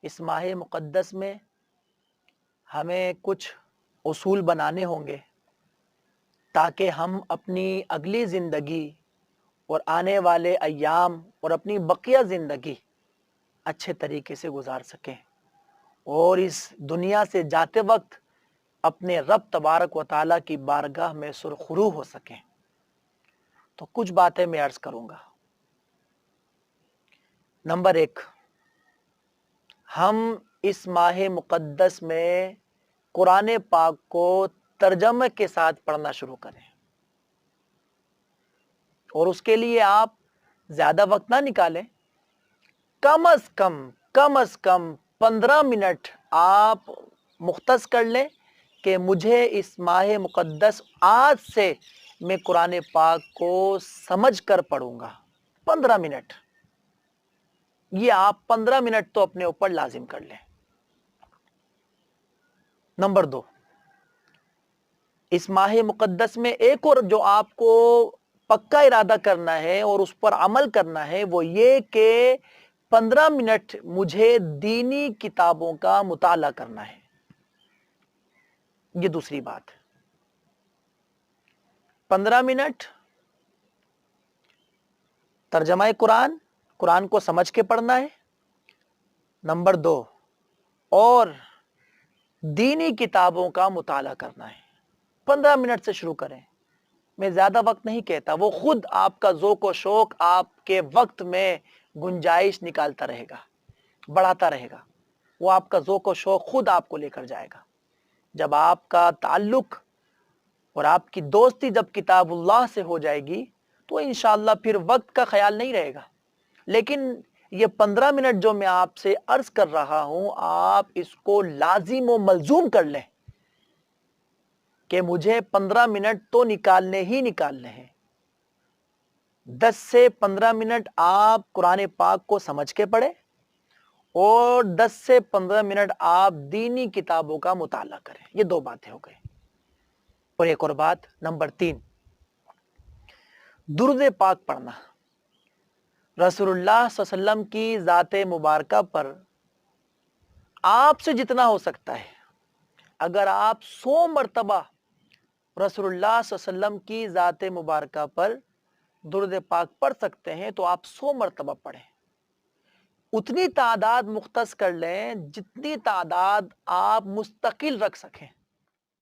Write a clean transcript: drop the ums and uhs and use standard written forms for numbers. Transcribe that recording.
اس ماہ مقدس میں ہمیں کچھ اصول بنانے ہوں گے تاکہ ہم اپنی اگلی زندگی اور آنے والے ایام اور اپنی بقیہ زندگی اچھے طریقے سے گزار سکیں اور اس دنیا سے جاتے وقت اپنے رب تبارک و تعالیٰ کی بارگاہ میں سرخرو ہو سکیں۔ تو کچھ باتیں میں عرض کروں گا۔ نمبر 1، ہم اس ماہ مقدس میں قرآن پاک کو ترجمے کے ساتھ پڑھنا شروع کریں، اور اس کے لیے آپ زیادہ وقت نہ نکالیں، کم از کم 15 منٹ آپ مختص کر لیں کہ مجھے اس ماہ مقدس آج سے میں قرآن پاک کو سمجھ کر پڑھوں گا۔ 15 منٹ، یہ آپ 15 منٹ تو اپنے اوپر لازم کر لیں۔ نمبر 2، اس ماہ مقدس میں ایک اور جو آپ کو پکا ارادہ کرنا ہے اور اس پر عمل کرنا ہے وہ یہ کہ 15 منٹ مجھے دینی کتابوں کا مطالعہ کرنا ہے۔ یہ دوسری بات ہے، 15 منٹ ترجمہ قرآن کو سمجھ کے پڑھنا ہے۔ نمبر 2، اور دینی کتابوں کا مطالعہ کرنا ہے۔ 15 منٹ سے شروع کریں، میں زیادہ وقت نہیں کہتا، وہ خود آپ کا ذوق و شوق آپ کے وقت میں گنجائش نکالتا رہے گا، بڑھاتا رہے گا، وہ آپ کا ذوق و شوق خود آپ کو لے کر جائے گا۔ جب آپ کا تعلق اور آپ کی دوستی جب کتاب اللہ سے ہو جائے گی تو انشاءاللہ پھر وقت کا خیال نہیں رہے گا۔ لیکن یہ 15 منٹ جو میں آپ سے عرض کر رہا ہوں، آپ اس کو لازم و ملزوم کر لیں کہ مجھے 15 منٹ تو نکالنے ہی نکالنے ہیں۔ 10 سے 15 منٹ آپ قرآن پاک کو سمجھ کے پڑھیں اور 10 سے 15 منٹ آپ دینی کتابوں کا مطالعہ کریں۔ یہ 2 باتیں ہو گئی۔ اور ایک اور بات، نمبر 3، درود پاک پڑھنا۔ رسول اللہ صلی اللہ علیہ وسلم کی ذات مبارکہ پر آپ سے جتنا ہو سکتا ہے، اگر آپ 100 مرتبہ رسول اللہ صلی اللہ علیہ وسلم کی ذات مبارکہ پر درود پاک پڑھ سکتے ہیں تو آپ 100 مرتبہ پڑھیں۔ اتنی تعداد مختص کر لیں جتنی تعداد آپ مستقل رکھ سکیں۔